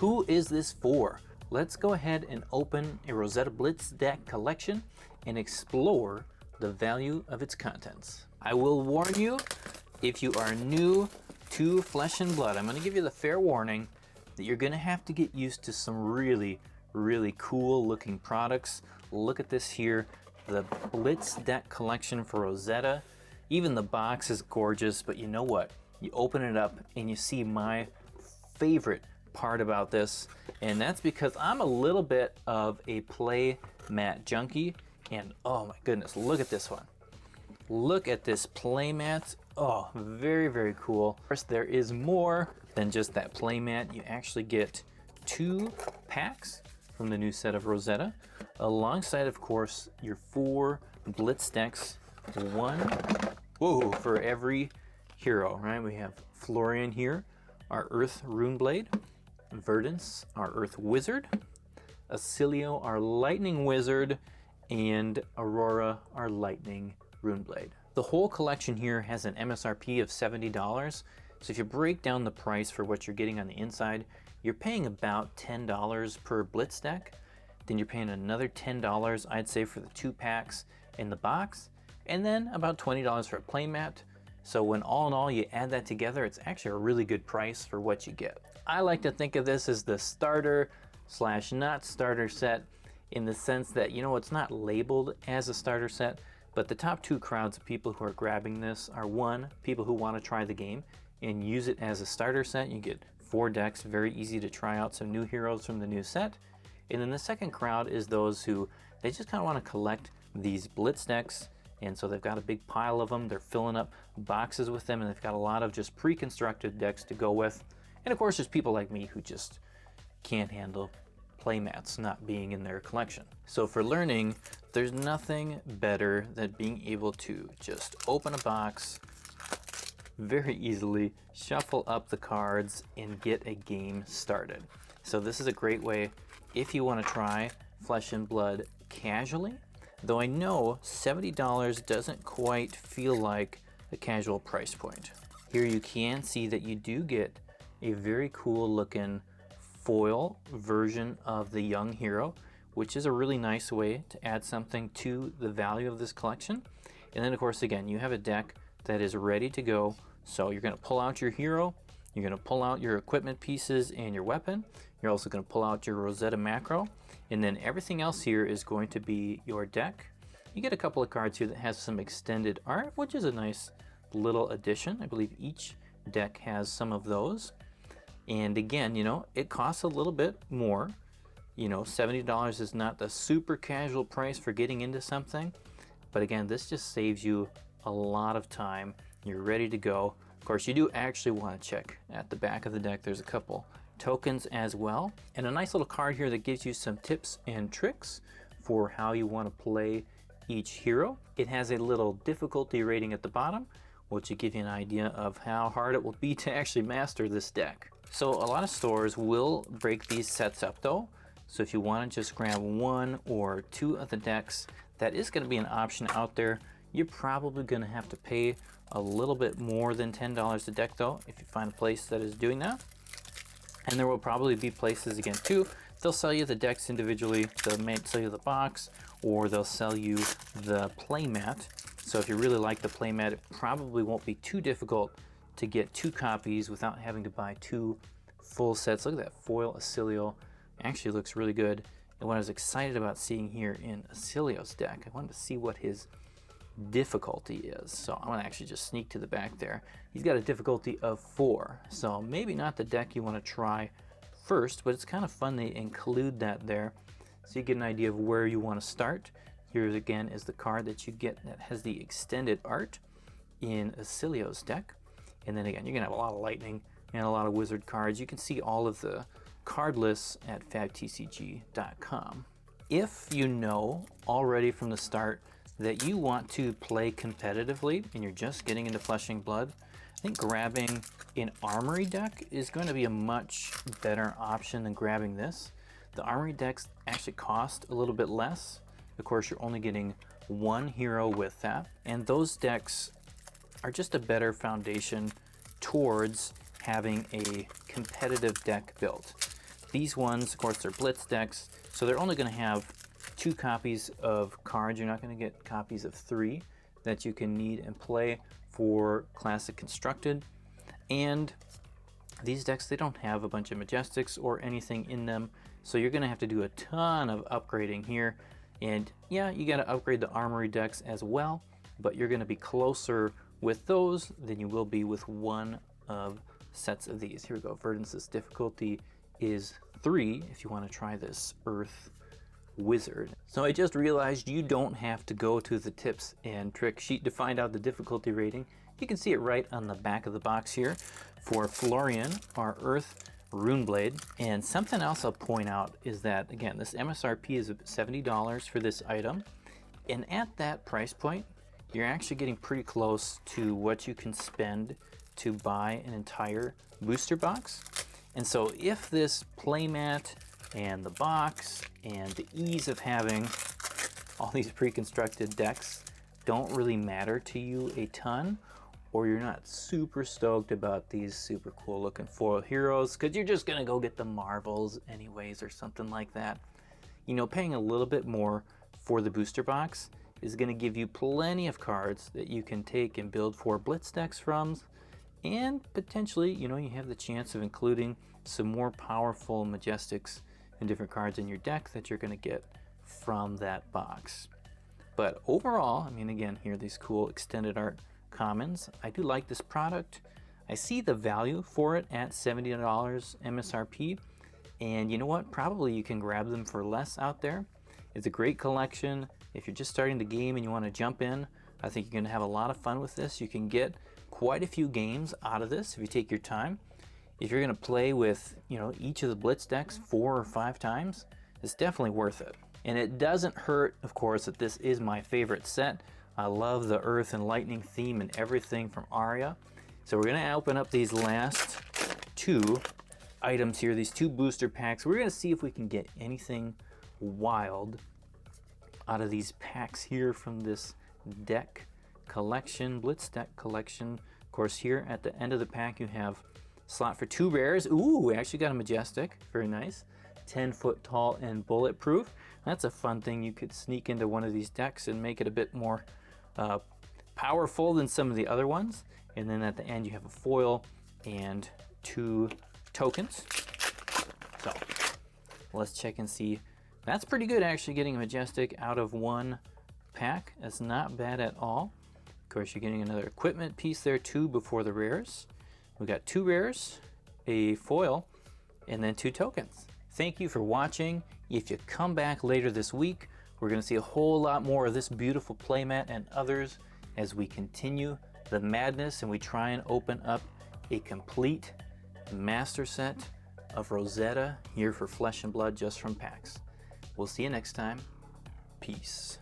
Who is this for? Let's go ahead and open a Rosetta Blitz Deck Collection and explore the value of its contents. I will warn you, if you are new to Flesh and Blood, I'm going to give you the fair warning that you're going to have to get used to some really cool looking products. Look at this here, the Blitz Deck Collection for Rosetta. Even the box is gorgeous, but you know what? You open it up and you see my favorite part about this, and that's because I'm a little bit of a play mat junkie, and oh my goodness, look at this one. Look at this play mat. Oh, very cool. Of course, there is more than just that play mat. You actually get 2 packs from the new set of Rosetta, alongside, of course, your 4 Blitz decks, one for every hero, right? We have Florian here, our Earth Runeblade, Verdance, our Earth Wizard, Acilio, our Lightning Wizard, and Aurora, our Lightning Runeblade. The whole collection here has an MSRP of $70, so if you break down the price for what you're getting on the inside, you're paying about $10 per Blitz deck. Then you're paying another $10, I'd say, for the 2 packs in the box, and then about $20 for a playmat. So when all in all you add that together, it's actually a really good price for what you get. I like to think of this as the starter / not starter set, in the sense that, you know, it's not labeled as a starter set, but the top 2 crowds of people who are grabbing this are, 1, people who want to try the game and use it as a starter set. You get 4 decks, very easy to try out some new heroes from the new set. And then the second crowd is those who, they just kind of want to collect these Blitz decks, and so they've got a big pile of them. They're filling up boxes with them, and they've got a lot of just pre-constructed decks to go with. And of course, there's people like me who just can't handle playmats not being in their collection. So for learning, there's nothing better than being able to just open a box very easily, shuffle up the cards, and get a game started. So this is a great way if you want to try Flesh and Blood casually, though I know $70 doesn't quite feel like a casual price point. Here you can see that you do get a very cool looking foil version of the young hero, which is a really nice way to add something to the value of this collection. And then of course, again, you have a deck that is ready to go. So you're going to pull out your hero, you're going to pull out your equipment pieces and your weapon. You're also going to pull out your Rosetta macro, and then everything else here is going to be your deck. You get a couple of cards here that has some extended art, which is a nice little addition. I believe each deck has some of those. And again, you know, it costs a little bit more. You know, $70 is not the super casual price for getting into something, but again, this just saves you a lot of time. You're ready to go. Of course, you do actually want to check at the back of the deck. There's a couple tokens as well, and a nice little card here that gives you some tips and tricks for how you want to play each hero. It has a little difficulty rating at the bottom, which will give you an idea of how hard it will be to actually master this deck. So a lot of stores will break these sets up though. So if you want to just grab 1 or 2 of the decks, that is going to be an option out there. You're probably going to have to pay a little bit more than $10 a deck though, if you find a place that is doing that. And there will probably be places again too, they'll sell you the decks individually, they'll sell you the box, or they'll sell you the playmat. So if you really like the playmat, it probably won't be too difficult to get 2 copies without having to buy 2 full sets. Look at that foil Acilio, actually looks really good. And what I was excited about seeing here in Acilio's deck, I wanted to see what his difficulty is. So I'm gonna actually just sneak to the back there. He's got a difficulty of 4. So maybe not the deck you want to try first, but it's kind of fun to include that there so you get an idea of where you want to start. Here again is the card that you get that has the extended art in Acilio's deck. And then again, you're gonna have a lot of lightning and a lot of wizard cards. You can see all of the card lists at fabtcg.com. If you know already from the start that you want to play competitively and you're just getting into Flesh and Blood, I think grabbing an Armory deck is going to be a much better option than grabbing this. The Armory decks actually cost a little bit less. Of course, you're only getting 1 hero with that, and those decks are just a better foundation towards having a competitive deck built. These ones, of course, they're Blitz decks, so they're only going to have 2 copies of cards. You're not going to get copies of 3 that you can need and play for Classic Constructed. And these decks, they don't have a bunch of Majestics or anything in them, so you're going to have to do a ton of upgrading here. And yeah, you got to upgrade the Armory decks as well, but you're going to be closer with those than you will be with one of sets of these. Here we go. Verdance's difficulty is 3 if you want to try this Earth Wizard. So I just realized you don't have to go to the tips and trick sheet to find out the difficulty rating. You can see it right on the back of the box here for Florian, our Earth Runeblade. And something else I'll point out is that, again, this MSRP is $70 for this item. And at that price point, you're actually getting pretty close to what you can spend to buy an entire booster box. And so if this playmat and the box and the ease of having all these pre-constructed decks don't really matter to you a ton, or you're not super stoked about these super cool looking foil heroes because you're just gonna go get the Marvels anyways or something like that, you know, paying a little bit more for the booster box is gonna give you plenty of cards that you can take and build 4 Blitz decks from, and potentially, you know, you have the chance of including some more powerful Majestics and different cards in your deck that you're gonna get from that box. But overall, I mean, again, here are these cool extended art commons. I do like this product. I see the value for it at $70 MSRP, and you know what? Probably you can grab them for less out there. It's a great collection. If you're just starting the game and you want to jump in, I think you're going to have a lot of fun with this. You can get quite a few games out of this if you take your time. If you're going to play with, you know, each of the Blitz decks 4 or 5 times, it's definitely worth it. And it doesn't hurt, of course, that this is my favorite set. I love the Earth and Lightning theme and everything from Aria. So we're going to open up these last 2 items here, these 2 booster packs. We're going to see if we can get anything wild out of these packs here from this deck collection, Blitz Deck Collection. Of course, here at the end of the pack, you have slot for 2 rares. Ooh, we actually got a Majestic. Very nice. 10 foot tall and bulletproof. That's a fun thing. You could sneak into one of these decks and make it a bit more powerful than some of the other ones. And then at the end, you have a foil and 2 tokens. So let's check and see. That's pretty good, actually, getting a Majestic out of 1 pack. That's not bad at all. Of course, you're getting another equipment piece there too before the rares. We got 2 rares, a foil, and then 2 tokens. Thank you for watching. If you come back later this week, we're going to see a whole lot more of this beautiful playmat and others as we continue the madness and we try and open up a complete master set of Rosetta here for Flesh and Blood just from packs. We'll see you next time. Peace.